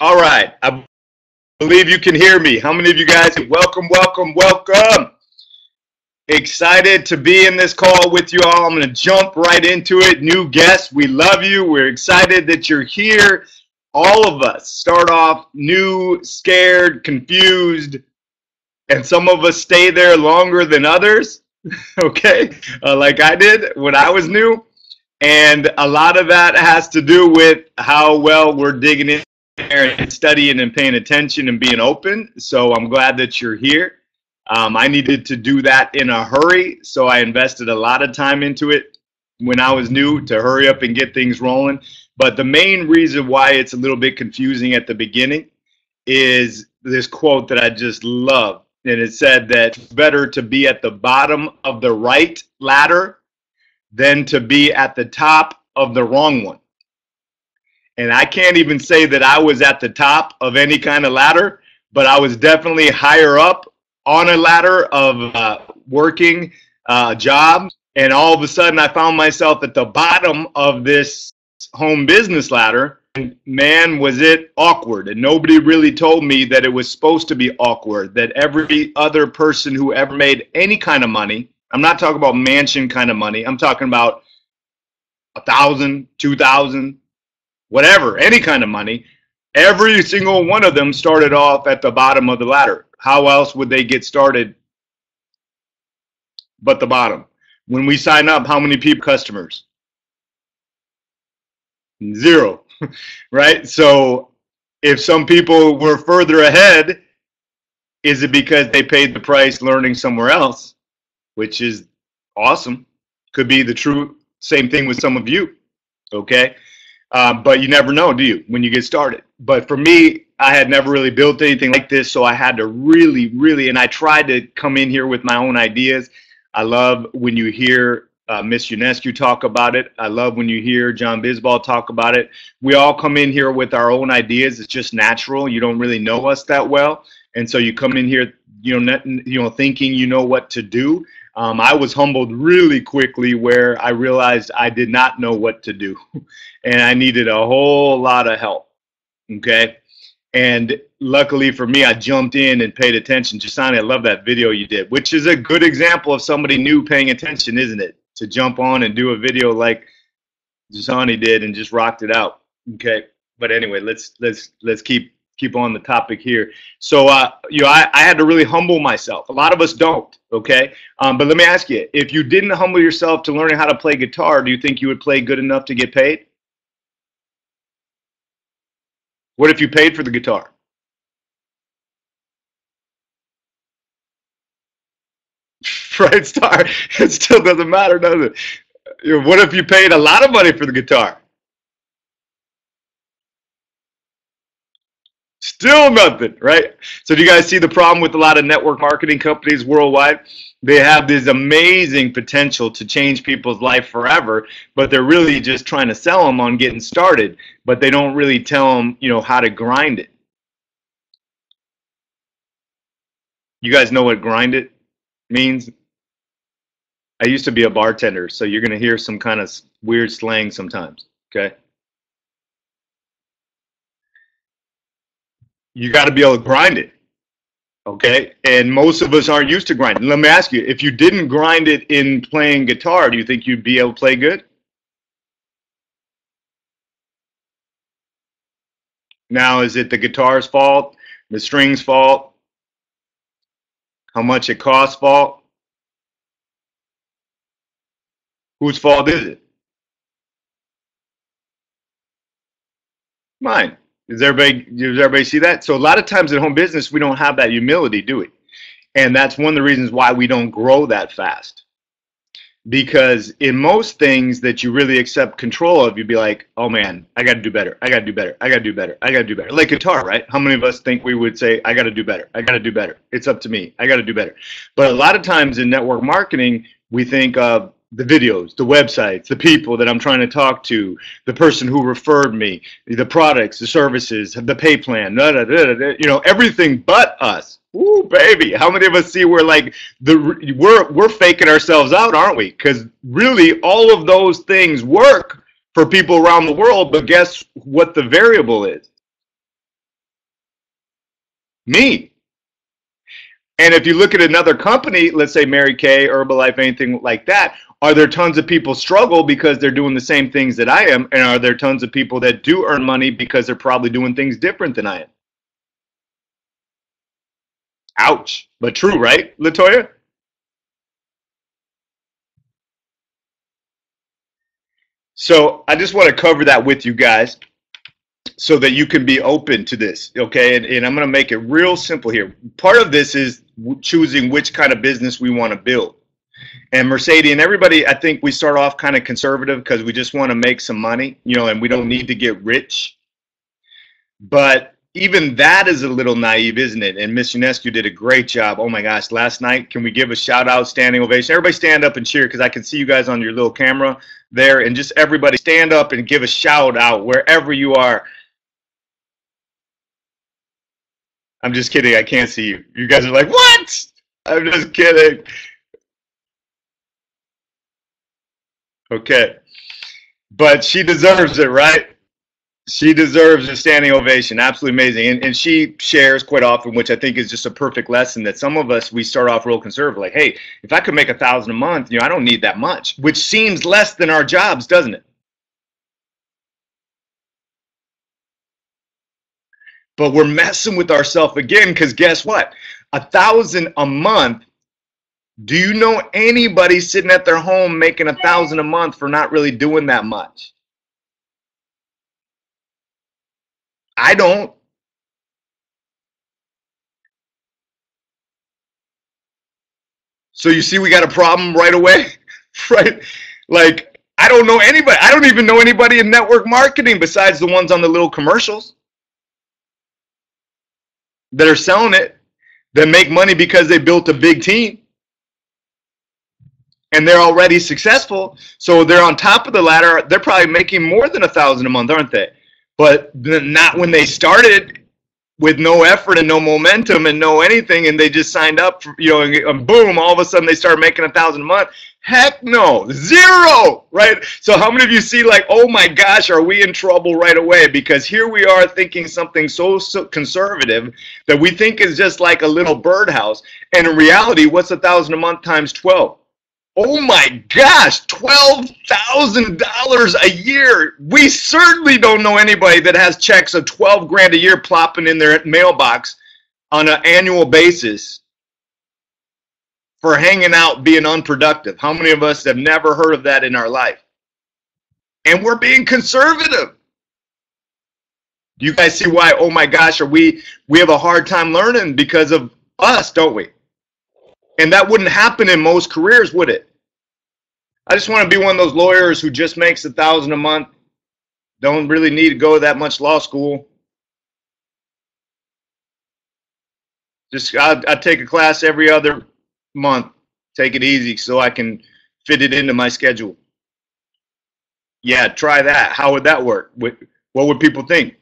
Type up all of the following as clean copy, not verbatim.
All right. I believe you can hear me. How many of you guys? Welcome, welcome, welcome. Excited to be in this call with you all. I'm going to jump right into it. New guests, we love you. We're excited that you're here. All of us start off new, scared, confused, and some of us stay there longer than others, okay? Like I did when I was new. And a lot of that has to do with how well we're digging in there and studying and paying attention and being open. So I'm glad that you're here. I needed to do that in a hurry, so I invested a lot of time into it when I was new to hurry up and get things rolling. But the main reason why it's a little bit confusing at the beginning is this quote that I just love. And it said that it's better to be at the bottom of the right ladder than to be at the top of the wrong one. And I can't even say that I was at the top of any kind of ladder, but I was definitely higher up on a ladder of working job. And all of a sudden I found myself at the bottom of this home business ladder. And man, was it awkward. And nobody really told me that it was supposed to be awkward, that every other person who ever made any kind of money, I'm not talking about mansion kind of money, I'm talking about 1,000, 2,000, whatever, any kind of money, every single one of them started off at the bottom of the ladder. How else would they get started but the bottom? When we sign up, how many people, customers? Zero, right? So if some people were further ahead, is it because they paid the price learning somewhere else, which is awesome? Could be the true same thing with some of you, okay? But you never know, do you, when you get started? But for me, I had never really built anything like this, so I had to really, and I tried to come in here with my own ideas. I love when you hear Miss UNESCO talk about it. I love when you hear John Bisbal talk about it. We all come in here with our own ideas. It's just natural. You don't really know us that well, and so you come in here, thinking you know what to do. I was humbled really quickly where I realized I did not know what to do, and I needed a whole lot of help. Okay. And luckily for me, I jumped in and paid attention. Jasani, I love that video you did, which is a good example of somebody new paying attention, isn't it? To jump on and do a video like Jasani did and just rocked it out. Okay. But anyway, let's keep on the topic here. So, I had to really humble myself. A lot of us don't. Okay. But let me ask you, if you didn't humble yourself to learning how to play guitar, do you think you would play good enough to get paid? What if you paid for the guitar? Right, Star? It still doesn't matter, does it? What if you paid a lot of money for the guitar? Still nothing, right? So do you guys see the problem with a lot of network marketing companies worldwide? They have this amazing potential to change people's life forever, but they're really just trying to sell them on getting started, but they don't really tell them, how to grind it. You guys know what grind it means? I used to be a bartender, so you're going to hear some kind of weird slang sometimes, okay? You got to be able to grind it, okay? And most of us aren't used to grinding. Let me ask you, if you didn't grind it in playing guitar, do you think you'd be able to play good? Now, is it the guitar's fault, the string's fault, how much it costs fault? Whose fault is it? Mine. Does everybody see that? So a lot of times in home business, we don't have that humility, do we? And that's one of the reasons why we don't grow that fast. Because in most things that you really accept control of, you'd be like, oh man, I got to do better. I got to do better. I got to do better. I got to do better. Like guitar, right? How many of us think we would say, I got to do better. I got to do better. It's up to me. I got to do better. But a lot of times in network marketing, we think of the videos, the websites, the people that I'm trying to talk to, the person who referred me, the products, the services, the pay plan, everything but us. Ooh, baby. How many of us see we're like we're faking ourselves out, aren't we? Because really all of those things work for people around the world, but guess what the variable is? Me. And if you look at another company, let's say Mary Kay, Herbalife, anything like that, are there tons of people struggle because they're doing the same things that I am? And are there tons of people that do earn money because they're probably doing things different than I am? Ouch. But true, right, Latoya? So I just want to cover that with you guys so that you can be open to this, okay? And I'm going to make it real simple here. Part of this is choosing which kind of business we want to build. And Mercedes and everybody, I think we start off kind of conservative because we just want to make some money, you know, and we don't need to get rich. But even that is a little naive, isn't it? And Miss UNESCO did a great job. Oh my gosh, last night, can we give a shout out, standing ovation? Everybody stand up and cheer because I can see you guys on your little camera there. And just everybody stand up and give a shout out wherever you are. I'm just kidding. I can't see you. You guys are like, what? I'm just kidding. Okay. But she deserves it, right? She deserves a standing ovation. Absolutely amazing. And she shares quite often, which I think is just a perfect lesson, that some of us, we start off real conservative. Like, hey, if I could make $1,000 a month, you know, I don't need that much, which seems less than our jobs, doesn't it? But we're messing with ourselves again, because guess what? $1,000 a month. Do you know anybody sitting at their home making $1,000 a month for not really doing that much? I don't. So you see, we got a problem right away, right? Like, I don't know anybody. I don't even know anybody in network marketing besides the ones on the little commercials that are selling it, that make money because they built a big team and they're already successful. So they're on top of the ladder. They're probably making more than $1,000 a month, aren't they? But not when they started, with no effort and no momentum and no anything, and they just signed up for, you know, and boom, all of a sudden they start making $1,000 a month. Heck no, zero, right? So how many of you see like, oh my gosh, are we in trouble right away? Because here we are thinking something so conservative that we think is just like a little birdhouse, and in reality, what's $1,000 a month times 12? Oh my gosh, $12,000 a year. We certainly don't know anybody that has checks of 12 grand a year plopping in their mailbox on an annual basis for hanging out, being unproductive. How many of us have never heard of that in our life? And we're being conservative. Do you guys see why, oh my gosh, we have a hard time learning because of us, don't we? And that wouldn't happen in most careers, would it? I just want to be one of those lawyers who just makes $1,000 a month, don't really need to go to that much law school. Just I take a class every other month, take it easy so I can fit it into my schedule. Yeah, try that. How would that work? What would people think?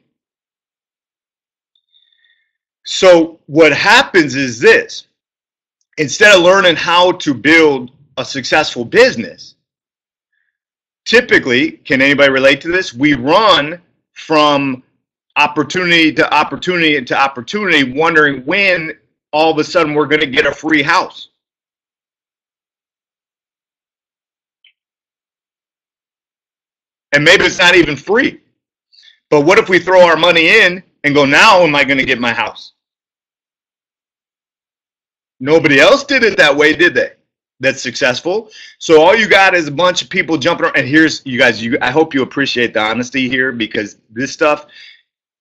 So what happens is this. Instead of learning how to build a successful business, typically, can anybody relate to this? We run from opportunity to opportunity to opportunity, wondering when all of a sudden we're going to get a free house. And maybe it's not even free. But what if we throw our money in and go, now am I going to get my house? Nobody else did it that way, did they? That's successful. So all you got is a bunch of people jumping around. And here's, you guys, I hope you appreciate the honesty here, because this stuff,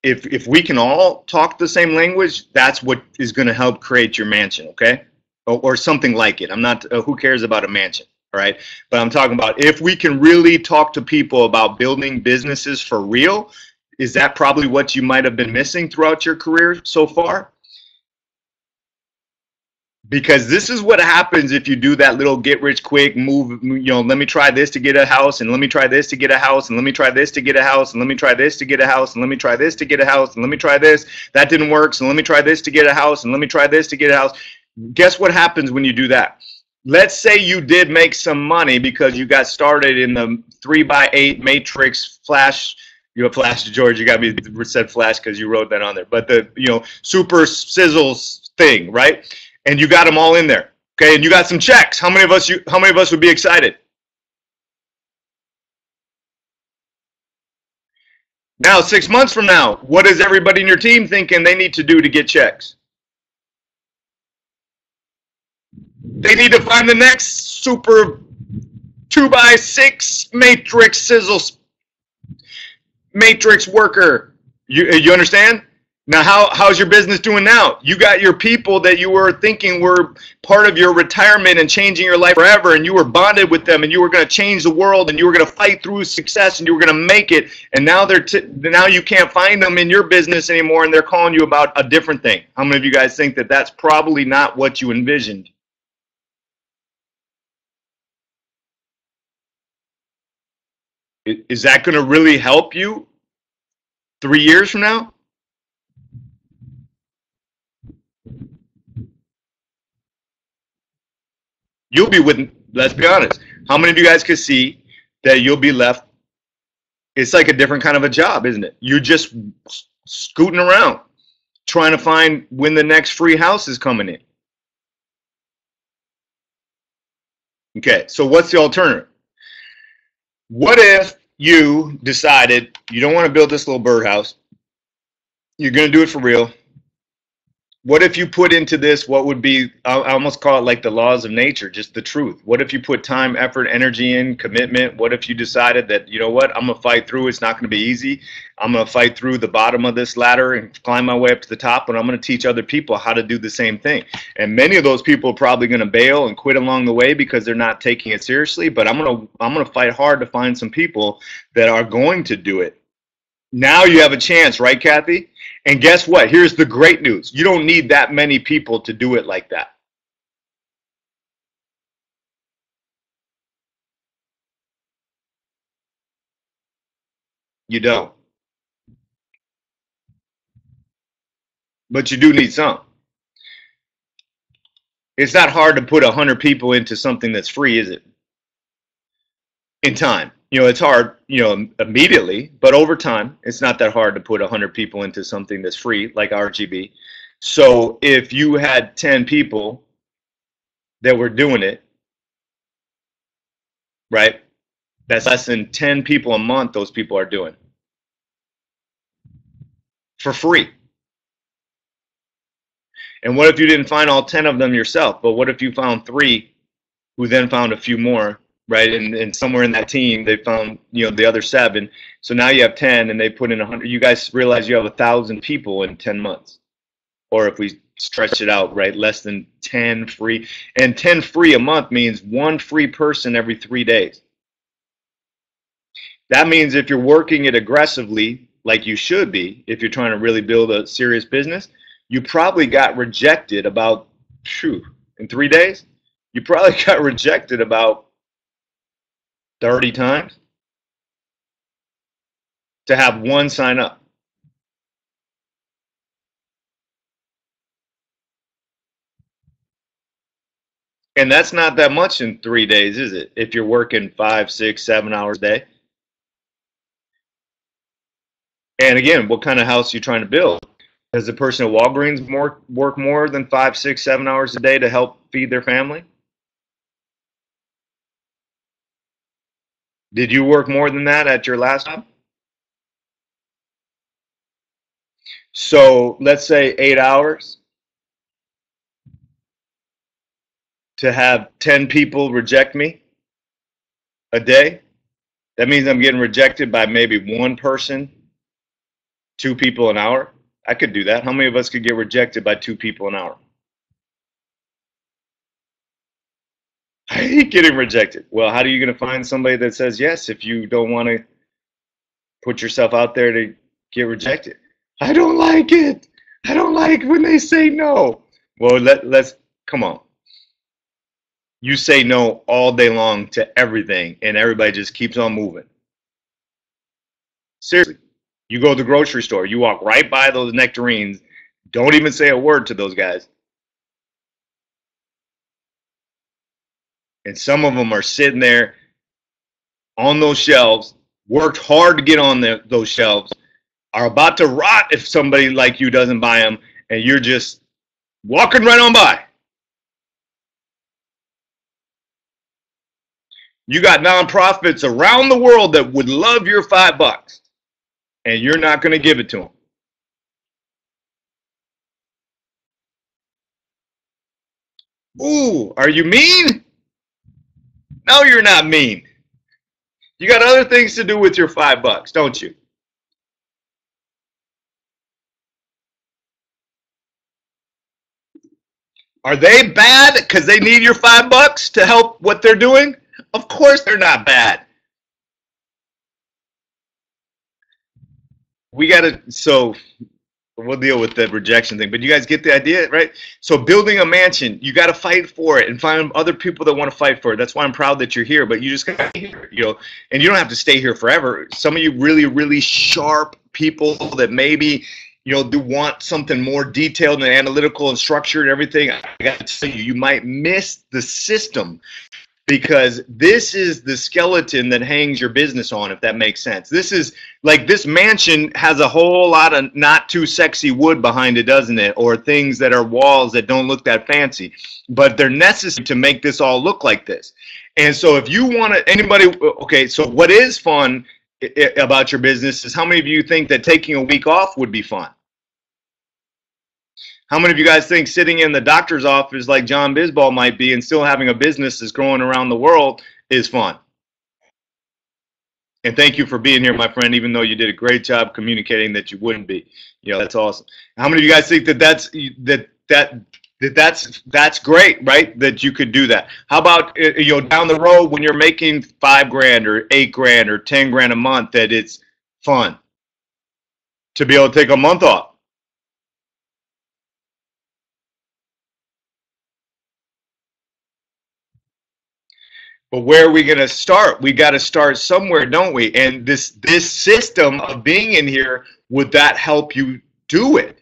if we can all talk the same language, that's what is going to help create your mansion, okay? Or something like it. I'm not, who cares about a mansion, all right? But I'm talking about if we can really talk to people about building businesses for real, is that probably what you might have been missing throughout your career so far? Because this is what happens if you do that little get rich quick move, you know, let me try this to get a house, and let me try this to get a house, and let me try this to get a house, and let me try this to get a house, and let me try this to get a house, and let me try this. That didn't work, so let me try this to get a house, and let me try this to get a house. Guess what happens when you do that? Let's say you did make some money because you got started in the 3x8 matrix flash You have Flash, George. You got me said Flash because you wrote that on there. But the super sizzles thing, right? And you got them all in there, okay? And you got some checks. How many of us would be excited? Now, 6 months from now, what is everybody in your team thinking they need to do to get checks? They need to find the next super 2x6 matrix sizzle matrix worker. You understand? Now, how's your business doing now? You got your people that you were thinking were part of your retirement and changing your life forever, and you were bonded with them, and you were going to change the world, and you were going to fight through success, and you were going to make it. And now now you can't find them in your business anymore, and they're calling you about a different thing. How many of you guys think that that's probably not what you envisioned? Is that going to really help you 3 years from now? You'll be with, let's be honest, how many of you guys could see that you'll be left? It's like a different kind of a job, isn't it? You're just scooting around trying to find when the next free house is coming in. Okay, so what's the alternative? What if you decided you don't want to build this little birdhouse? You're going to do it for real. What if you put into this what would be, I almost call it like the laws of nature, just the truth. What if you put time, effort, energy in, commitment? What if you decided that, you know what, I'm going to fight through. It's not going to be easy. I'm going to fight through the bottom of this ladder and climb my way up to the top, and I'm going to teach other people how to do the same thing. And many of those people are probably going to bail and quit along the way because they're not taking it seriously, but I'm going to fight hard to find some people that are going to do it. Now you have a chance, right, Kathy? And guess what? Here's the great news. You don't need that many people to do it like that. You don't. But you do need some. It's not hard to put 100 people into something that's free, is it? In time. It's hard, immediately, but over time, it's not that hard to put 100 people into something that's free, like RGB. So if you had 10 people that were doing it, right, that's less than 10 people a month those people are doing for free. And what if you didn't find all 10 of them yourself? But what if you found 3 who then found a few more? Right, and somewhere in that team they found the other 7. So now you have 10, and they put in 100. You guys realize you have 1,000 people in 10 months, or if we stretch it out, right, less than 10 free. And 10 free a month means 1 free person every 3 days. That means if you're working it aggressively, like you should be, if you're trying to really build a serious business, you probably got rejected about in 3 days. You probably got rejected about 30 times to have 1 sign up. And that's not that much in 3 days, is it? If you're working 5, 6, 7 hours a day. And again, what kind of house are you trying to build? Does the person at Walgreens work more than 5, 6, 7 hours a day to help feed their family? Did you work more than that at your last job? So let's say 8 hours to have 10 people reject me a day. That means I'm getting rejected by maybe 1 person, 2 people an hour. I could do that. How many of us could get rejected by 2 people an hour? I hate getting rejected. Well, how are you going to find somebody that says yes if you don't want to put yourself out there to get rejected? I don't like it. I don't like when they say no. Well, let's come on. You say no all day long to everything, and everybody just keeps on moving. Seriously. You go to the grocery store. You walk right by those nectarines. Don't even say a word to those guys. And some of them are sitting there on those shelves worked hard to get on those shelves, are about to rot if somebody like you doesn't buy them, and you're just walking right on by. You got nonprofits around the world that would love your $5, and you're not going to give it to them. Ooh, are you mean? No, you're not mean. You got other things to do with your $5, don't you? Are they bad because they need your $5 to help what they're doing? Of course they're not bad. We got to, so we'll deal with the rejection thing, but you guys get the idea, right? So building a mansion, you got to fight for it and find other people that want to fight for it. That's why I'm proud that you're here, but you just got to be here, and you don't have to stay here forever. Some of you really, really sharp people that maybe, do want something more detailed and analytical and structured and everything. I got to tell you, you might miss the system, because this is the skeleton that hangs your business on, if that makes sense. This is like, this mansion has a whole lot of not too sexy wood behind it, doesn't it? Or things that are walls that don't look that fancy, but they're necessary to make this all look like this. And so if you want to, anybody, okay, so what is fun about your business is, how many of you think that taking a week off would be fun? How many of you guys think sitting in the doctor's office like John Bisbal might be and still having a business that's growing around the world is fun? And thank you for being here, my friend, even though you did a great job communicating that you wouldn't be. That's awesome. How many of you guys think that that's great, right? That you could do that. How about down the road when you're making $5,000 or $8,000 or $10,000 a month, that it's fun to be able to take a month off? But where are we going to start? We got to start somewhere, don't we? And this system of being in here, would that help you do it?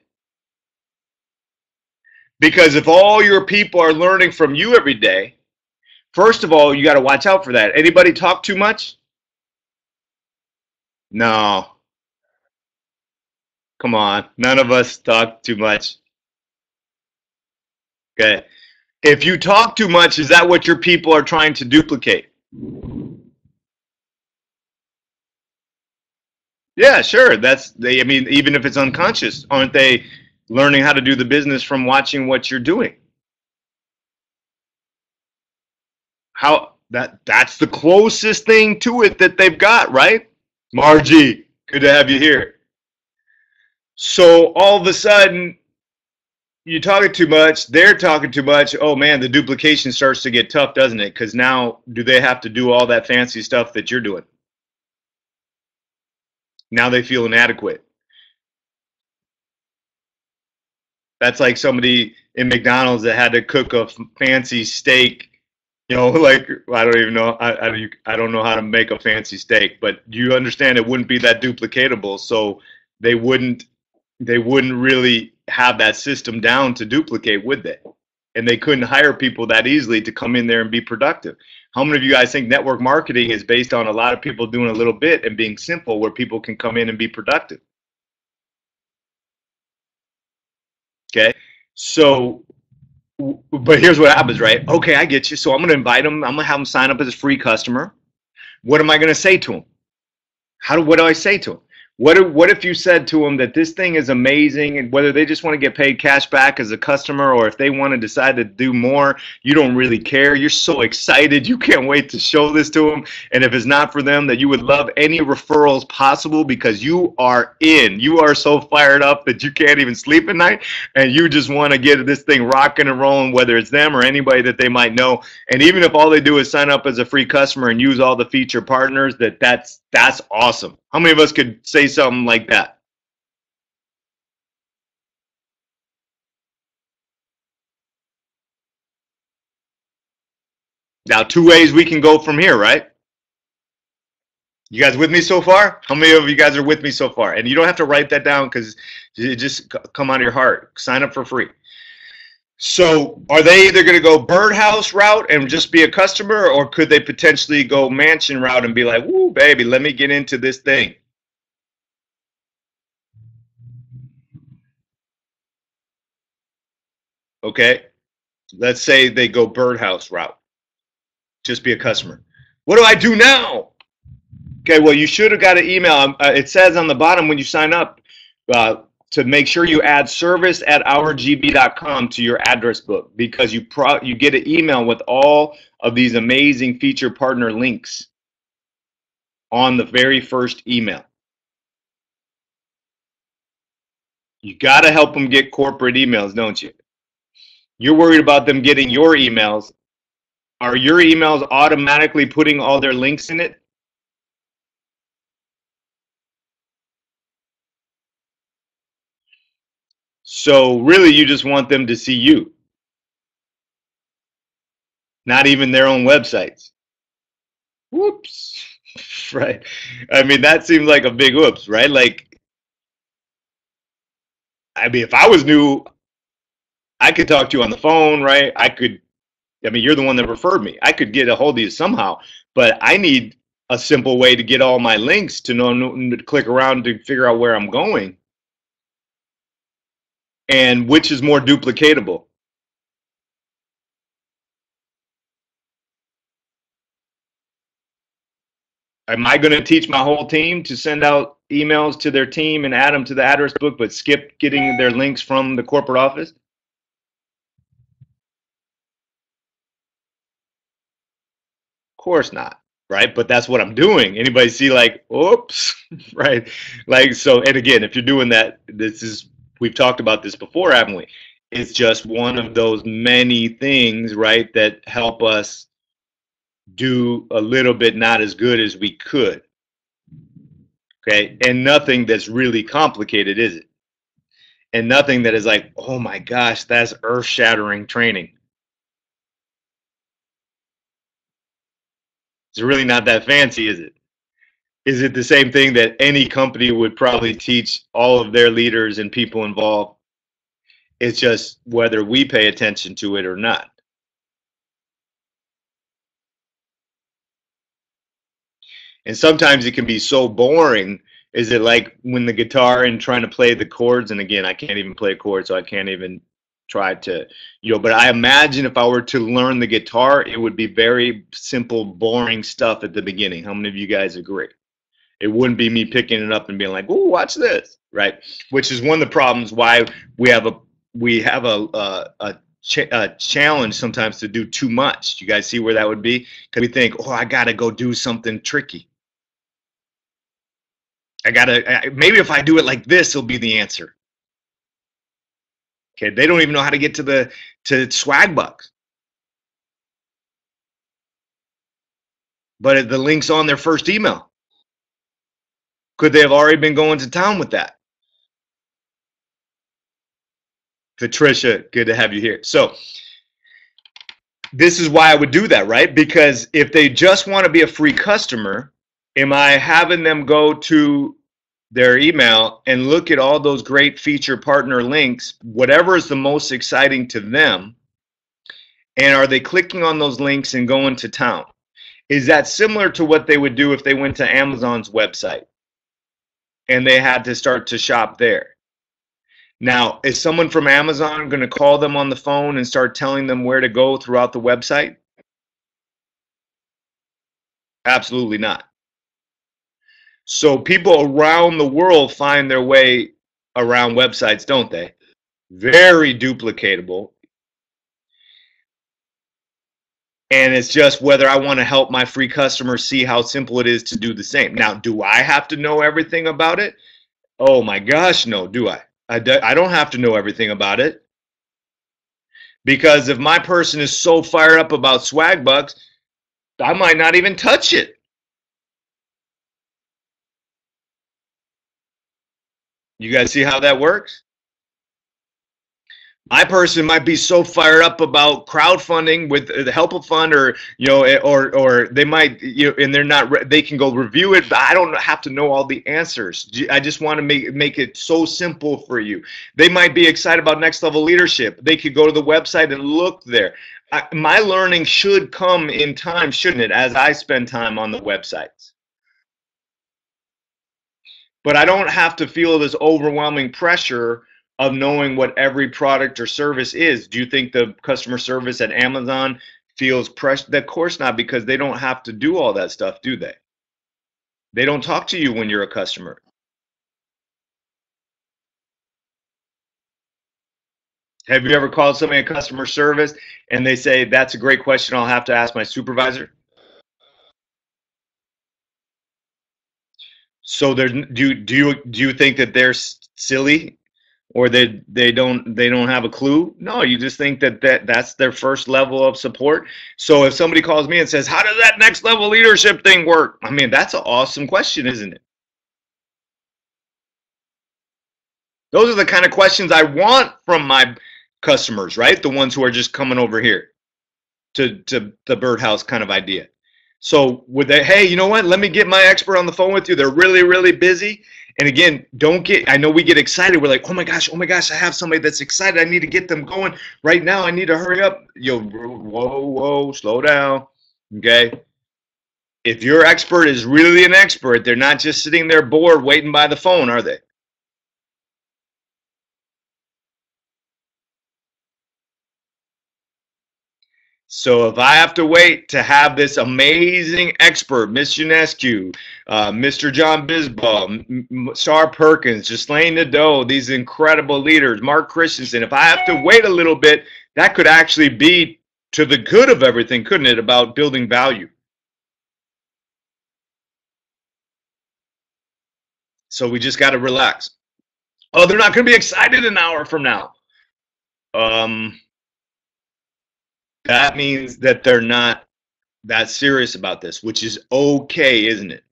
Because if all your people are learning from you every day, first of all, you got to watch out for that. Anybody talk too much? No. Come on. None of us talk too much. Okay. If you talk too much, is that what your people are trying to duplicate? Yeah, sure. I mean, even if it's unconscious, aren't they learning how to do the business from watching what you're doing? That's the closest thing to it that they've got, right? Margie, good to have you here. So all of a sudden, you're talking too much, they're talking too much. Oh man, the duplication starts to get tough, doesn't it? Because now, do they have to do all that fancy stuff that you're doing? Now they feel inadequate. That's like somebody in McDonald's that had to cook a fancy steak. Like, I don't even know. I don't know how to make a fancy steak, but you understand it wouldn't be that duplicatable. So they wouldn't really have that system down to duplicate, would they? And they couldn't hire people that easily to come in there and be productive. How many of you guys think network marketing is based on a lot of people doing a little bit and being simple, where people can come in and be productive? Okay. So, but here's what happens, right? Okay, I get you. So I'm going to invite them. I'm going to have them sign up as a free customer. What am I going to say to them? What do I say to them? What if you said to them that this thing is amazing, and whether they just want to get paid cash back as a customer, or if they want to decide to do more, you don't really care. You're so excited. You can't wait to show this to them. And if it's not for them, that you would love any referrals possible, because you are in. You are so fired up that you can't even sleep at night, and you just want to get this thing rocking and rolling, whether it's them or anybody that they might know. And even if all they do is sign up as a free customer and use all the feature partners, that's awesome. How many of us could say something like that? Now, 2 ways we can go from here, right? You guys with me so far? How many of you guys are with me so far? And you don't have to write that down, because it just come out of your heart. Sign up for free. So are they either going to go birdhouse route and just be a customer, or could they potentially go mansion route and be like, woo, baby, let me get into this thing? Okay. Let's say they go birdhouse route, just be a customer. What do I do now? Okay, well, you should have got an email. It says on the bottom when you sign up to make sure you add service at ourgb.com to your address book, because you get an email with all of these amazing feature partner links on the very first email. You got to help them get corporate emails, don't you? You're worried about them getting your emails. Are your emails automatically putting all their links in it? So really, you just want them to see you, not even their own websites. Whoops. Right. I mean, that seems like a big whoops, right? Like, I mean, if I was new, I could talk to you on the phone, right? I mean, you're the one that referred me. I could get a hold of you somehow, but I need a simple way to get all my links to know, to click around to figure out where I'm going, and which is more duplicatable. Am I going to teach my whole team to send out emails to their team and add them to the address book, but skip getting their links from the corporate office? Of course not, right? But that's what I'm doing. Anybody see like, oops, right? Like, so, and again, if you're doing that, we've talked about this before, haven't we? It's just one of those many things, right, that help us do a little bit not as good as we could. Okay. And nothing that's really complicated, is it? And nothing that is like, oh my gosh, that's earth shattering training. It's really not that fancy, is it? Is it the same thing that any company would probably teach all of their leaders and people involved? It's just whether we pay attention to it or not. And sometimes it can be so boring. Is it like when the guitar and trying to play the chords? And again, I can't even play chords, so I can't even try to, but I imagine if I were to learn the guitar, it would be very simple, boring stuff at the beginning. How many of you guys agree? It wouldn't be me picking it up and being like, "Oh, watch this," right? Which is one of the problems why we have a challenge sometimes to do too much. Do you guys see where that would be? Because we think, "Oh, I gotta go do something tricky. Maybe if I do it like this, it'll be the answer." Okay, they don't even know how to get to swag bucks, but the link's on their first email. Could they have already been going to town with that? Patricia, good to have you here. So this is why I would do that, right? Because if they just want to be a free customer, am I having them go to their email and look at all those great feature partner links, whatever is the most exciting to them, and are they clicking on those links and going to town? Is that similar to what they would do if they went to Amazon's website and they had to start to shop there? Now, is someone from Amazon going to call them on the phone and start telling them where to go throughout the website? Absolutely not. So people around the world find their way around websites, don't they? Very duplicatable. And it's just whether I want to help my free customers see how simple it is to do the same. Now, do I have to know everything about it? Oh my gosh, no, do I? I don't have to know everything about it. Because if my person is so fired up about swag bucks, I might not even touch it. You guys see how that works? My person might be so fired up about crowdfunding with the help of fund, or or they might, and they're not. They can go review it, but I don't have to know all the answers. I just want to make it so simple for you. They might be excited about next level leadership. They could go to the website and look there. My learning should come in time, shouldn't it? As I spend time on the websites. But I don't have to feel this overwhelming pressure of knowing what every product or service is. Do you think the customer service at Amazon feels pressure? Of course not, because they don't have to do all that stuff, do they? They don't talk to you when you're a customer. Have you ever called somebody in customer service and they say, that's a great question, I'll have to ask my supervisor? So do you think that they're silly, or they don't have a clue? No, you just think that's their first level of support. So if somebody calls me and says, how does that next level leadership thing work? I mean, that's an awesome question, isn't it? Those are the kind of questions I want from my customers, right? The ones who are just coming over here to the birdhouse kind of idea. So would they, hey, you know what? Let me get my expert on the phone with you. They're really, really busy. And again, I know we get excited. We're like, oh my gosh, I have somebody that's excited. I need to get them going right now. I need to hurry up. Whoa, slow down. Okay. If your expert is really an expert, they're not just sitting there bored waiting by the phone, are they? So if I have to wait to have this amazing expert, Miss Unescu, Mr. John Bisbal, Star Perkins, Ghislaine Nadeau, these incredible leaders, Mark Christensen, if I have to wait a little bit, that could actually be to the good of everything, couldn't it, about building value? So we just got to relax. Oh, they're not going to be excited an hour from now. Um, that means that they're not that serious about this, which is okay, isn't it?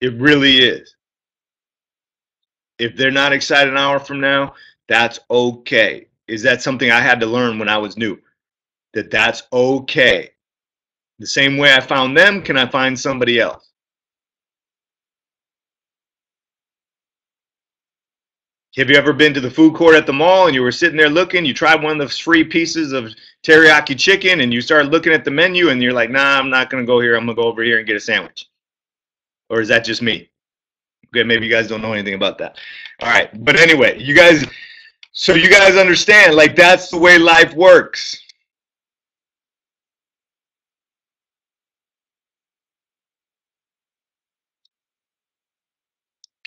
It really is. If they're not excited an hour from now, that's okay. Is that something I had to learn when I was new? That's okay. The same way I found them, can I find somebody else? Have you ever been to the food court at the mall and you were sitting there looking, you tried one of those free pieces of teriyaki chicken and you started looking at the menu and you're like, nah, I'm not going to go here. I'm going to go over here and get a sandwich. Or is that just me? Okay, maybe you guys don't know anything about that. All right. But anyway, so you guys understand, like, that's the way life works.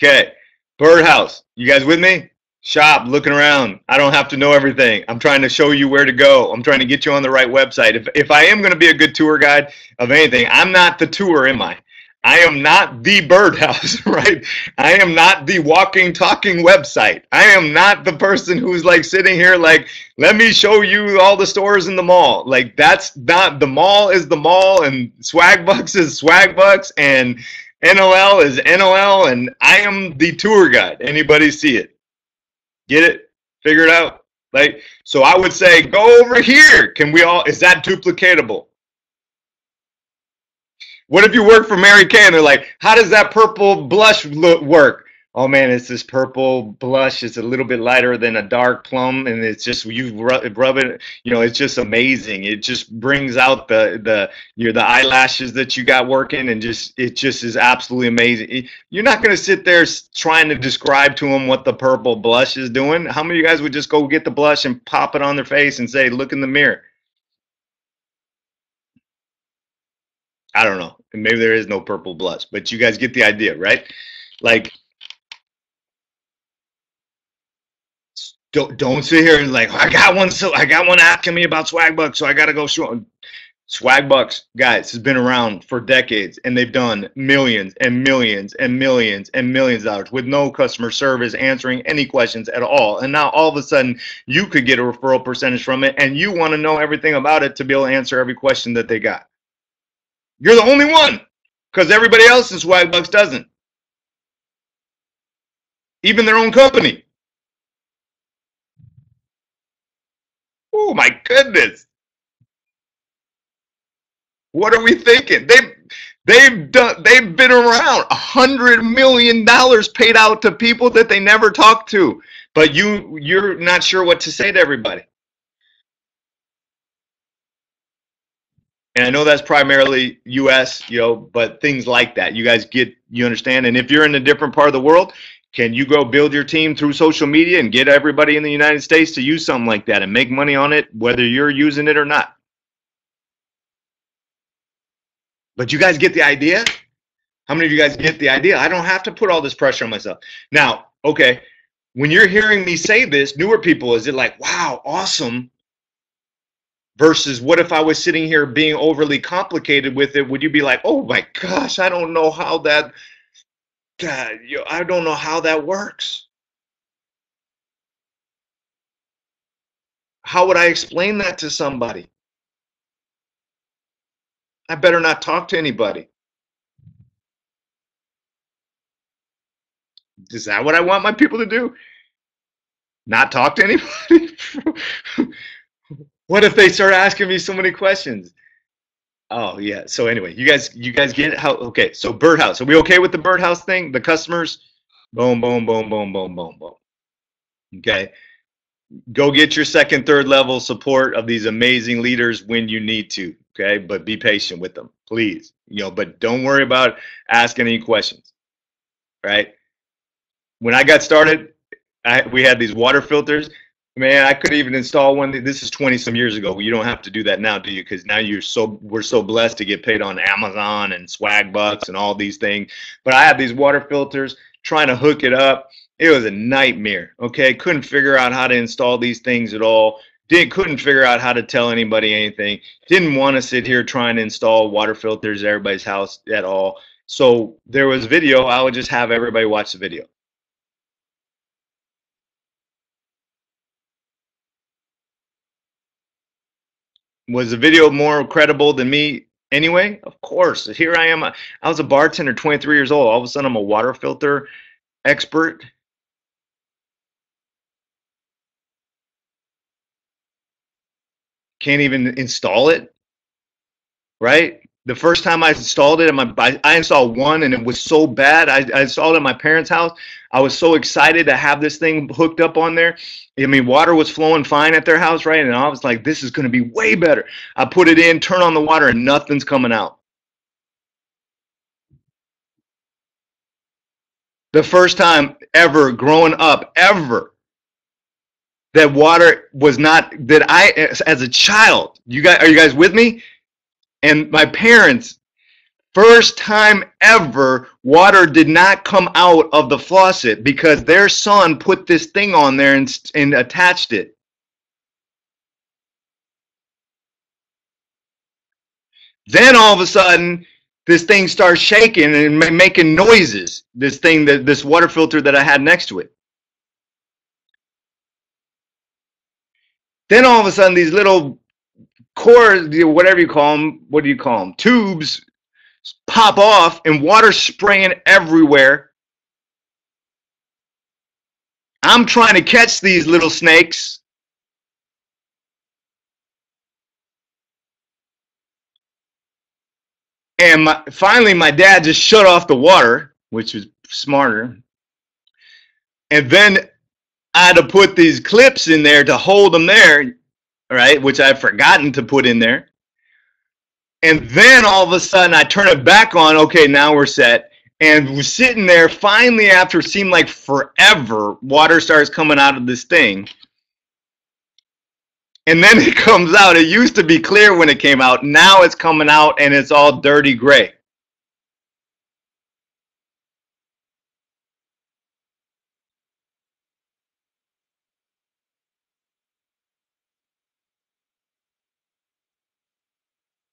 Okay. Birdhouse. You guys with me? Shop, looking around. I don't have to know everything. I'm trying to show you where to go. I'm trying to get you on the right website. If I am going to be a good tour guide of anything, I'm not the tour, am I? I am not the birdhouse, right? I am not the walking, talking website. I am not the person who's like sitting here like, let me show you all the stores in the mall. Like, that's not, the mall is the mall, and Swagbucks is Swagbucks, and NOL is NOL, and I am the tour guide. Anybody see it? Get it? Figure it out? Like, so I would say, go over here. Can we all, is that duplicatable? What if you work for Mary Kay and they're like, how does that purple blush work? Oh man, it's this purple blush. It's a little bit lighter than a dark plum, and it's just, you rub it. It's just amazing. It just brings out the eyelashes that you got working, and it just is absolutely amazing. You're not gonna sit there trying to describe to them what the purple blush is doing. How many of you guys would just go get the blush and pop it on their face and say, look in the mirror? I don't know. Maybe there is no purple blush, but you guys get the idea, right? Like, don't sit here and like, I got one asking me about Swagbucks, so I got to go show them. Swagbucks, guys, has been around for decades, and they've done millions and millions and millions and millions of dollars with no customer service answering any questions at all. And now all of a sudden, you could get a referral percentage from it, and you want to know everything about it to be able to answer every question that they got. You're the only one, because everybody else in Swagbucks doesn't. even their own company. Oh my goodness. What are we thinking? They've been around. $100 million paid out to people that they never talked to. But you're not sure what to say to everybody. And I know that's primarily US, but things like that. You guys you understand? And if you're in a different part of the world, can you go build your team through social media and get everybody in the United States to use something like that and make money on it, whether you're using it or not? But you guys get the idea? How many of you guys get the idea? I don't have to put all this pressure on myself. Now, okay, when you're hearing me say this, newer people, is it like, wow, awesome? Versus what if I was sitting here being overly complicated with it? Would you be like, oh my gosh, I don't know how I don't know how that works. How would I explain that to somebody? I better not talk to anybody. Is that what I want my people to do? Not talk to anybody? What if they start asking me so many questions? Oh yeah. So anyway, you guys get it? How? Okay. So birdhouse. Are we okay with the birdhouse thing? The customers, boom, boom, boom, boom, boom, boom, boom. Okay. Go get your second, third level support of these amazing leaders when you need to. Okay. But be patient with them, please. But don't worry about asking any questions. Right. When I got started, we had these water filters. Man, I could even install one. This is 20 some years ago. You don't have to do that now, do you? Because now we're so blessed to get paid on Amazon and swag bucks and all these things. But I had these water filters trying to hook it up. It was a nightmare. Okay, couldn't figure out how to install these things at all. Couldn't figure out how to tell anybody anything. Didn't want to sit here trying to install water filters at everybody's house at all. So there was video. I would just have everybody watch the video. Was the video more credible than me anyway? Of course. Here I am. I was a bartender, 23 years old. All of a sudden, I'm a water filter expert. Can't even install it, right? The first time I installed it, I installed one, and it was so bad. I installed it at my parents' house. I was so excited to have this thing hooked up on there. I mean, water was flowing fine at their house, right? And I was like, this is going to be way better. I put it in, turn on the water, and nothing's coming out. The first time ever growing up, ever, that water was not, that I, as a child, are you guys with me? And my parents, first time ever, water did not come out of the faucet because their son put this thing on there and attached it. Then all of a sudden, this thing starts shaking and making noises. This water filter that I had next to it. Then all of a sudden, these little cores, whatever you call them, what do you call them? Tubes pop off and water spraying everywhere. I'm trying to catch these little snakes. And finally, my dad just shut off the water, which was smarter. And then I had to put these clips in there to hold them there, right, which I've forgotten to put in there. And then all of a sudden, I turn it back on. Okay, now we're set. And we're sitting there. Finally, after it seemed like forever, water starts coming out of this thing. And then it comes out. It used to be clear when it came out. Now it's coming out, and it's all dirty gray.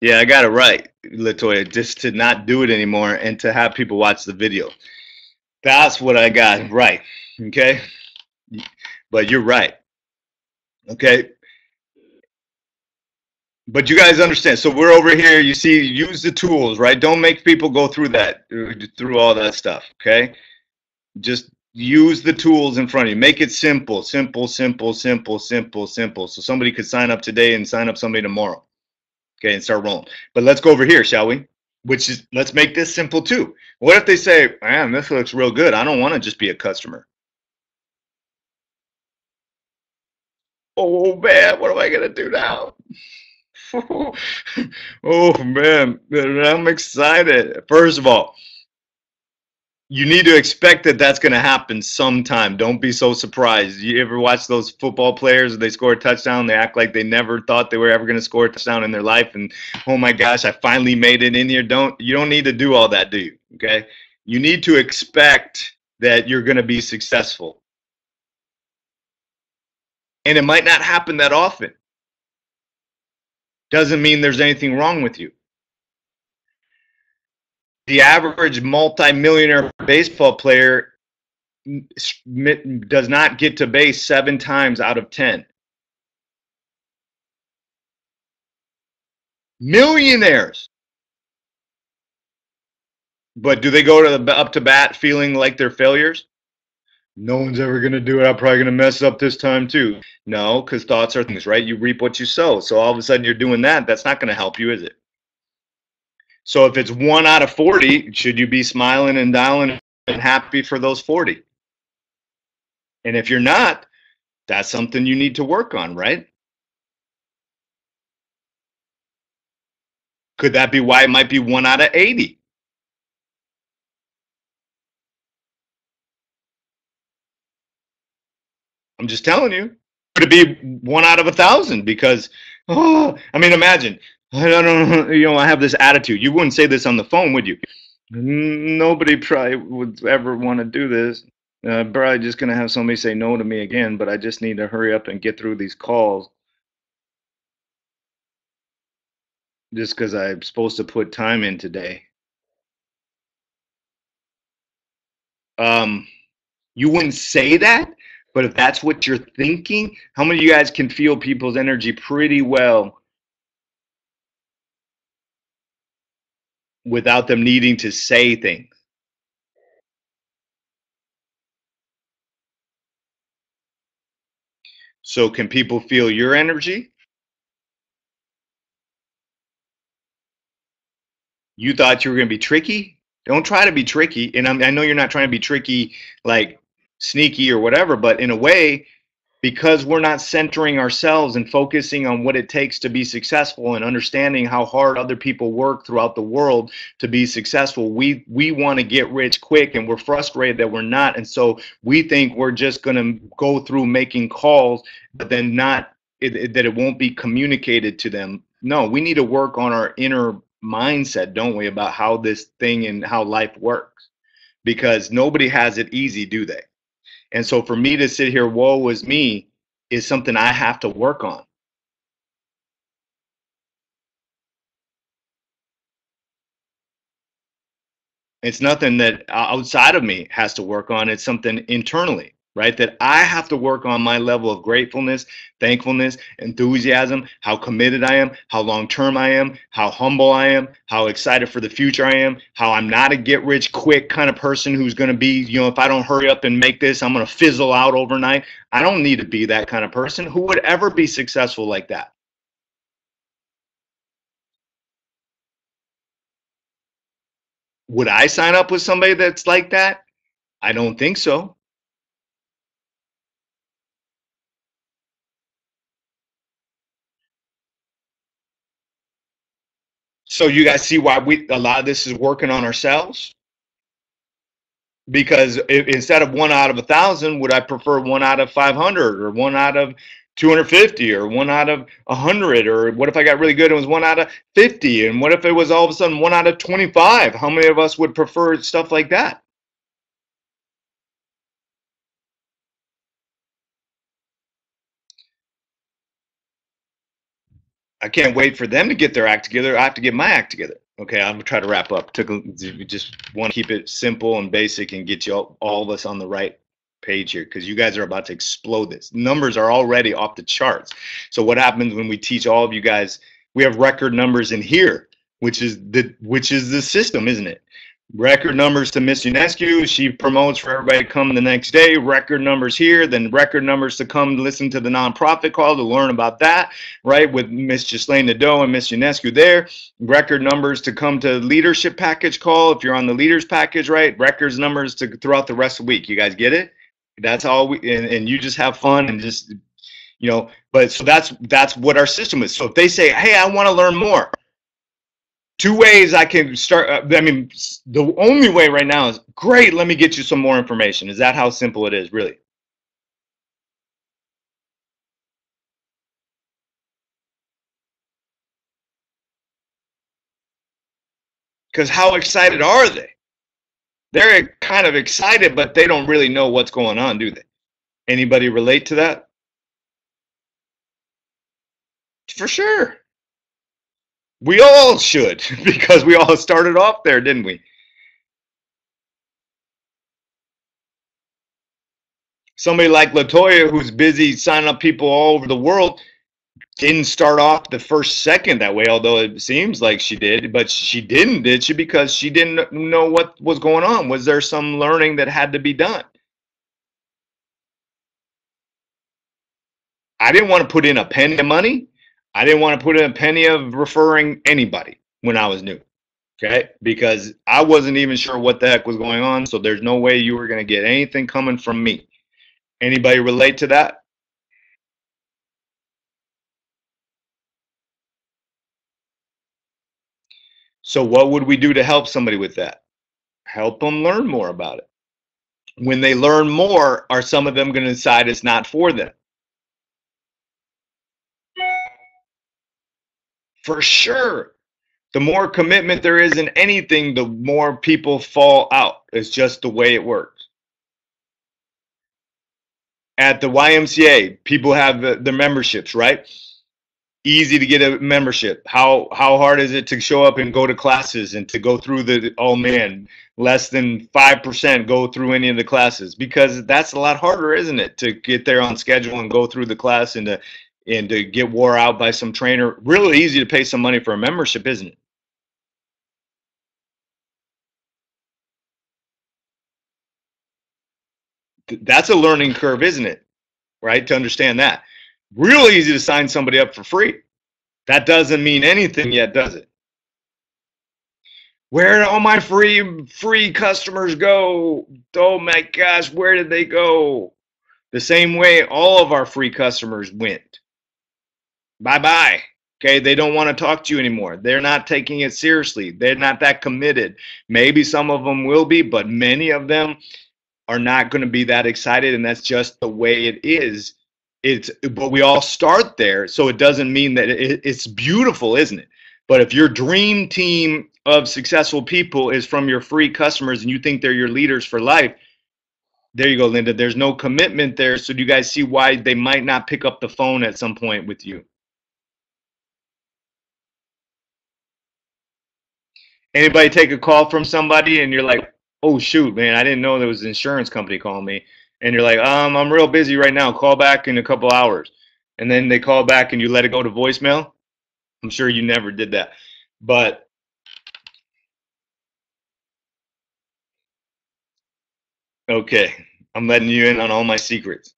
Yeah, I got it right, Latoya, just to not do it anymore and to have people watch the video. That's what I got right, okay? But you're right, okay? But you guys understand. So we're over here, you see, use the tools, right? Don't make people go through all that stuff, okay? Just use the tools in front of you. Make it simple, simple, simple, simple, simple, simple. So somebody could sign up today and sign up somebody tomorrow. Okay, and start rolling. But let's go over here, shall we? Which is, let's make this simple too. What if they say, man, this looks real good. I don't want to just be a customer. Oh man, what am I gonna do now? Oh man, I'm excited. First of all, you need to expect that that's going to happen sometime. Don't be so surprised. You ever watch those football players? They score a touchdown. They act like they never thought they were ever going to score a touchdown in their life. And oh my gosh, I finally made it in here. You don't need to do all that, do you? Okay. You need to expect that you're going to be successful. And it might not happen that often. Doesn't mean there's anything wrong with you. The average multi-millionaire baseball player does not get to base 7 times out of 10. Millionaires. But do they go to up to bat feeling like they're failures? No one's ever going to do it. I'm probably going to mess up this time too. No, because thoughts are things, right? You reap what you sow. So all of a sudden you're doing that. That's not going to help you, is it? So if it's 1 out of 40, should you be smiling and dialing and happy for those 40? And if you're not, that's something you need to work on, right? Could that be why it might be 1 out of 80? I'm just telling you. Could it be 1 out of 1,000? Because, oh, I mean, imagine, I don't, I have this attitude. You wouldn't say this on the phone, would you? Nobody probably would ever want to do this. Probably just going to have somebody say no to me again, but I just need to hurry up and get through these calls. Just because I'm supposed to put time in today. You wouldn't say that, but if that's what you're thinking, how many of you guys can feel people's energy pretty well without them needing to say things? So can people feel your energy? You thought you were going to be tricky? Don't try to be tricky. And I know you're not trying to be tricky, like sneaky or whatever, but in a way, because we're not centering ourselves and focusing on what it takes to be successful and understanding how hard other people work throughout the world to be successful, we want to get rich quick, and we're frustrated that we're not. And so we think we're just going to go through making calls, but then that it won't be communicated to them. No, we need to work on our inner mindset, don't we, about how this thing and how life works, because nobody has it easy, do they? And so for me to sit here, woe is me, is something I have to work on. It's nothing that outside of me has to work on. It's something internally, right? That I have to work on my level of gratefulness, thankfulness, enthusiasm, how committed I am, how long-term I am, how humble I am, how excited for the future I am, how I'm not a get-rich-quick kind of person who's going to be, if I don't hurry up and make this, I'm going to fizzle out overnight. I don't need to be that kind of person. Who would ever be successful like that? Would I sign up with somebody that's like that? I don't think so. So you guys see why a lot of this is working on ourselves? Because instead of 1 out of 1,000, would I prefer 1 out of 500 or 1 out of 250 or 1 out of 100? Or what if I got really good and it was 1 out of 50? And what if it was all of a sudden 1 out of 25? How many of us would prefer stuff like that? I can't wait for them to get their act together. I have to get my act together. Okay, I'm gonna try to wrap up. Just want to keep it simple and basic and get you all of us on the right page here, because you guys are about to explode this. Numbers are already off the charts. So what happens when we teach all of you guys? We have record numbers in here, which is the system, isn't it? Record numbers to Miss UNESCO. She promotes for everybody to come the next day. Record numbers here, then record numbers to come listen to the nonprofit call to learn about that, right? With Miss Ghislaine Nadeau and Miss UNESCO there. Record numbers to come to leadership package call if you're on the leaders package, right? Records numbers to throughout the rest of the week. You guys get it? That's all we, and you just have fun and just, but so that's what our system is. So if they say, hey, I want to learn more, two ways I can start. I mean, the only way right now is, great, let me get you some more information. Is that how simple it is, really? Because how excited are they? They're kind of excited, but they don't really know what's going on, do they? Anybody relate to that? For sure. We all should, because we all started off there, didn't we? Somebody like Latoya, who's busy signing up people all over the world, didn't start off the first second that way, although it seems like she did, but she didn't, did she? Because she didn't know what was going on. Was there some learning that had to be done? I didn't want to put in a penny of money. I didn't want to put in a penny of referring anybody when I was new, okay? Because I wasn't even sure what the heck was going on, so there's no way you were going to get anything coming from me. Anybody relate to that? So what would we do to help somebody with that? Help them learn more about it. When they learn more, are some of them going to decide it's not for them? For sure. The more commitment there is in anything, the more people fall out. It's just the way it works. At the YMCA, people have the memberships, right? Easy to get a membership. How hard is it to show up and go to classes and to go through the, oh man, less than 5% go through any of the classes? Because that's a lot harder, isn't it, to get there on schedule and go through the class and to get wore out by some trainer. Really easy to pay some money for a membership, isn't it? That's a learning curve, isn't it? Right? To understand that. Real easy to sign somebody up for free. That doesn't mean anything yet, does it? Where did all my free customers go? Oh my gosh, where did they go? The same way all of our free customers went. Bye-bye. Okay, they don't want to talk to you anymore. They're not taking it seriously. They're not that committed. Maybe some of them will be, but many of them are not going to be that excited, and that's just the way it is. But we all start there, so it doesn't mean that it's beautiful, isn't it? But if your dream team of successful people is from your free customers and you think they're your leaders for life, there you go, Linda. There's no commitment there. So do you guys see why they might not pick up the phone at some point with you? Anybody take a call from somebody and you're like, oh shoot, man, I didn't know there was an insurance company calling me. And you're like, I'm real busy right now. Call back in a couple hours. And then they call back and you let it go to voicemail. I'm sure you never did that. But okay, I'm letting you in on all my secrets.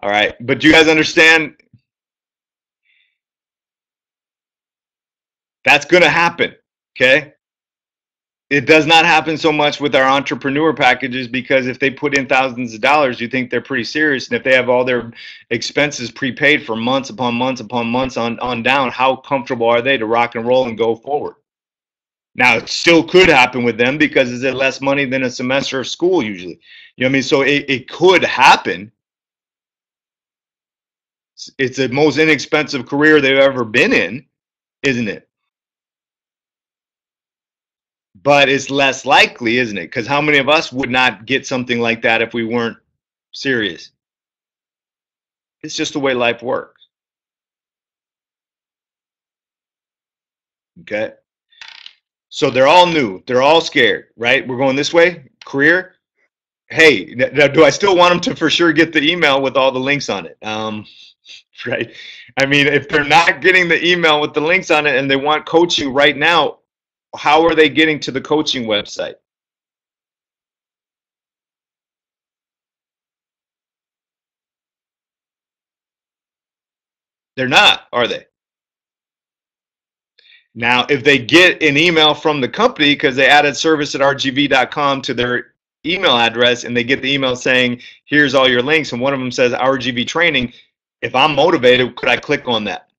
All right. But do you guys understand? That's going to happen. Okay. It does not happen so much with our entrepreneur packages, because if they put in thousands of dollars, you think they're pretty serious. And if they have all their expenses prepaid for months upon months upon months on down, how comfortable are they to rock and roll and go forward? Now, it still could happen with them because it's less money than a semester of school usually. You know what I mean? So it could happen. It's the most inexpensive career they've ever been in, isn't it? But it's less likely, isn't it? Because how many of us would not get something like that if we weren't serious? It's just the way life works. Okay. So they're all new. They're all scared, right? We're going this way. Career. Hey, do I still want them to for sure get the email with all the links on it? Right. I mean, if they're not getting the email with the links on it and they want coaching right now, how are they getting to the coaching website? They're not, are they? Now, if they get an email from the company because they added service@rgv.com to their email address and they get the email saying, here's all your links, and one of them says RGV training, if I'm motivated, could I click on that?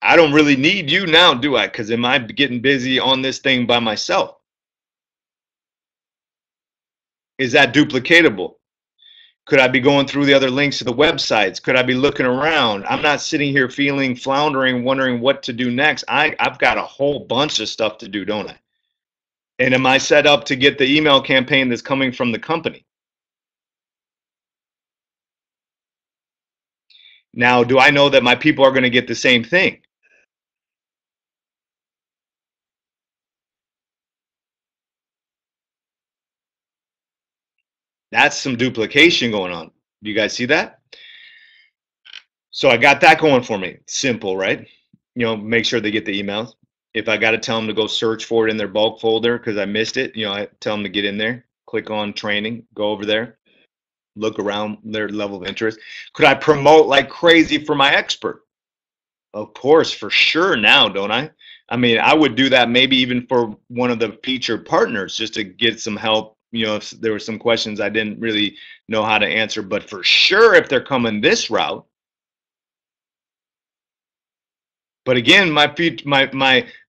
I don't really need you now, do I? Because am I getting busy on this thing by myself? Is that duplicatable? Could I be going through the other links to the websites? Could I be looking around? I'm not sitting here feeling floundering, wondering what to do next. I've got a whole bunch of stuff to do, don't I? And am I set up to get the email campaign that's coming from the company? Now, do I know that my people are going to get the same thing? That's some duplication going on. Do you guys see that? So I got that going for me. Simple, right? Make sure they get the emails. If I got to tell them to go search for it in their bulk folder because I missed it, I tell them to get in there, click on training, go over there, look around their level of interest. Could I promote like crazy for my expert? Of course, for sure now, don't I? I mean, I would do that maybe even for one of the featured partners just to get some help, if there were some questions I didn't really know how to answer. But for sure, if they're coming this route. But again, my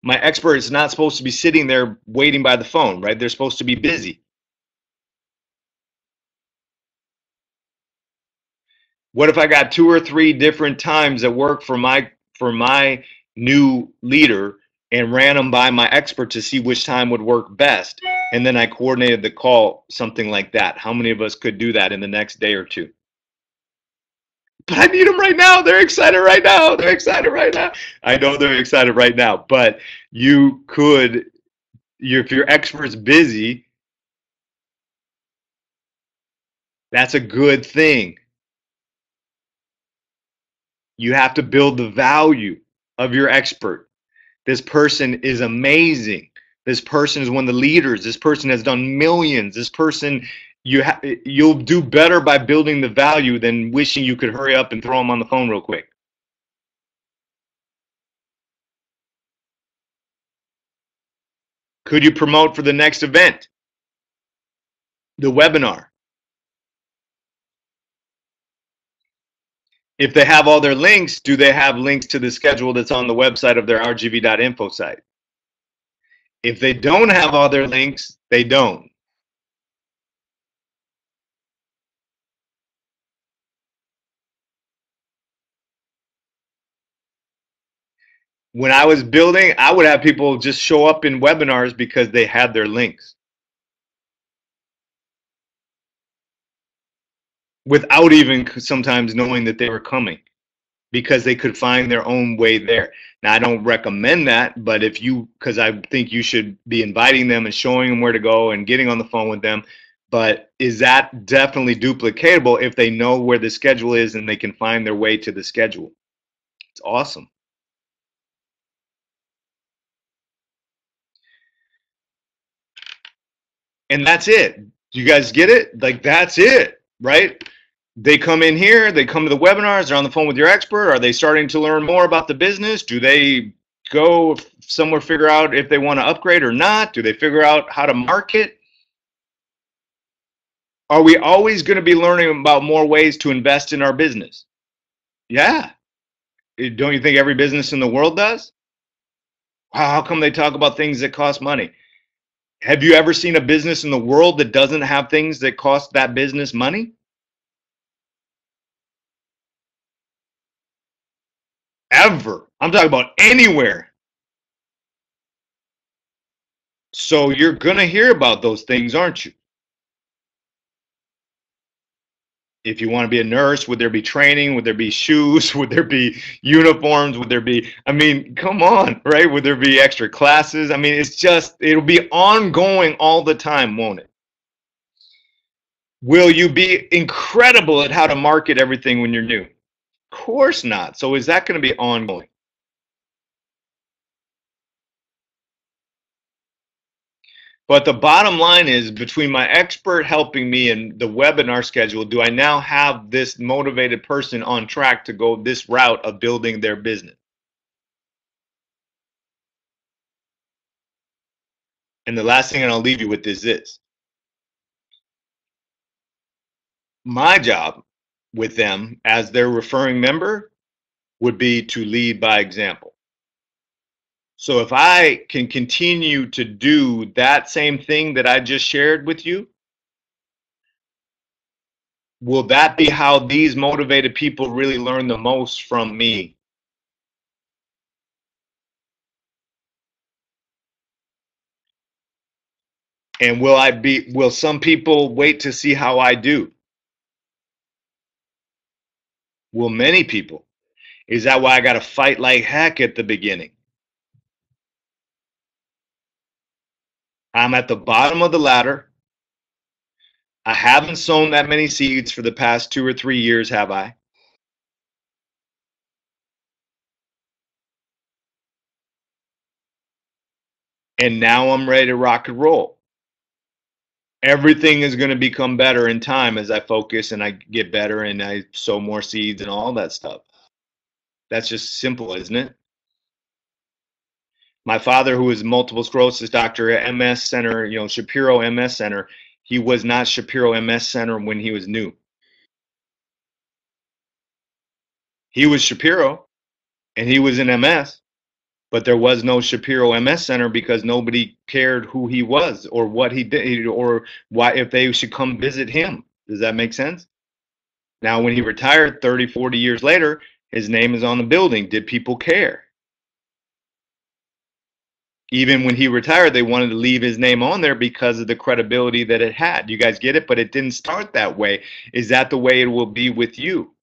expert is not supposed to be sitting there waiting by the phone, right? They're supposed to be busy. What if I got 2 or 3 different times that work for my new leader and ran them by my expert to see which time would work best, and then I coordinated the call, something like that? How many of us could do that in the next day or two? But I need them right now. They're excited right now. They're excited right now. I know they're excited right now, but you could, if your expert's busy, that's a good thing. You have to build the value of your expert. This person is amazing. This person is one of the leaders. This person has done millions. This person, you'll do better by building the value than wishing you could hurry up and throw them on the phone real quick. Could you promote for the next event? The webinar. If they have all their links, do they have links to the schedule that's on the website of their rgv.info site? If they don't have all their links, they don't. When I was building, I would have people just show up in webinars because they had their links, without even sometimes knowing that they were coming, because they could find their own way there. Now, I don't recommend that, but because I think you should be inviting them and showing them where to go and getting on the phone with them. But is that definitely duplicatable if they know where the schedule is and they can find their way to the schedule? It's awesome. And that's it. You guys get it? Like, that's it, right? They come in here, they come to the webinars, they're on the phone with your expert. Are they starting to learn more about the business? Do they go somewhere, figure out if they want to upgrade or not? Do they figure out how to market? Are we always going to be learning about more ways to invest in our business? Yeah. Don't you think every business in the world does? How come they talk about things that cost money? Have you ever seen a business in the world that doesn't have things that cost that business money? Ever. I'm talking about anywhere. So you're going to hear about those things, aren't you? If you want to be a nurse, would there be training? Would there be shoes? Would there be uniforms? Would there be, I mean, come on, right? Would there be extra classes? I mean, it'll be ongoing all the time, won't it? Will you be incredible at how to market everything when you're new? Of course not. So is that going to be ongoing? But the bottom line is, between my expert helping me and the webinar schedule, do I now have this motivated person on track to go this route of building their business? And the last thing, and I'll leave you with, is this. My job with them as their referring member would be to lead by example. So if I can continue to do that same thing that I just shared with you, will that be how these motivated people really learn the most from me? And will some people wait to see how I do? Will many people? Is that why I got to fight like heck at the beginning? I'm at the bottom of the ladder. I haven't sown that many seeds for the past 2 or 3 years, have I? And now I'm ready to rock and roll. Everything is going to become better in time as I focus and I get better and I sow more seeds and all that stuff. That's just simple, isn't it? My father, who was multiple sclerosis doctor at MS Center, Shapiro MS Center, he was not Shapiro MS Center when he was new. He was Shapiro and he was in MS, but there was no Shapiro MS Center because nobody cared who he was or what he did or why, if they should come visit him. Does that make sense? Now, when he retired 30, 40 years later, his name is on the building. Did people care? Even when he retired, they wanted to leave his name on there because of the credibility that it had. You guys get it? But it didn't start that way. Is that the way it will be with you?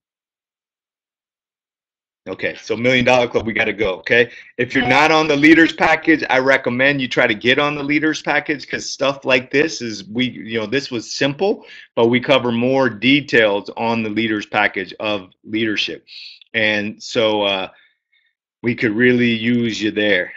Okay, so $1 Million Club, we got to go. Okay, if you're not on the leaders package, I recommend you try to get on the leaders package, because stuff like this is this was simple, but we cover more details on the leaders package of leadership, and so we could really use you there.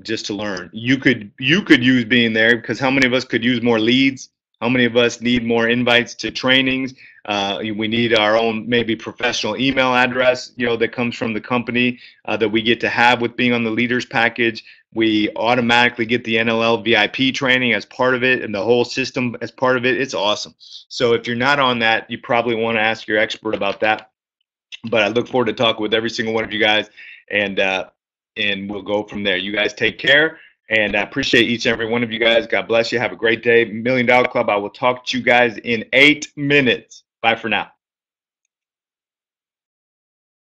Just to learn. You could use being there, because how many of us could use more leads? How many of us need more invites to trainings? We need our own maybe professional email address, that comes from the company that we get to have with being on the leaders package. We automatically get the NLL VIP training as part of it and the whole system as part of it. It's awesome. So if you're not on that, you probably want to ask your expert about that. But I look forward to talking with every single one of you guys, and we'll go from there. You guys take care. And I appreciate each and every one of you guys. God bless you. Have a great day. $1 Million Club, I will talk to you guys in 8 minutes. Bye for now.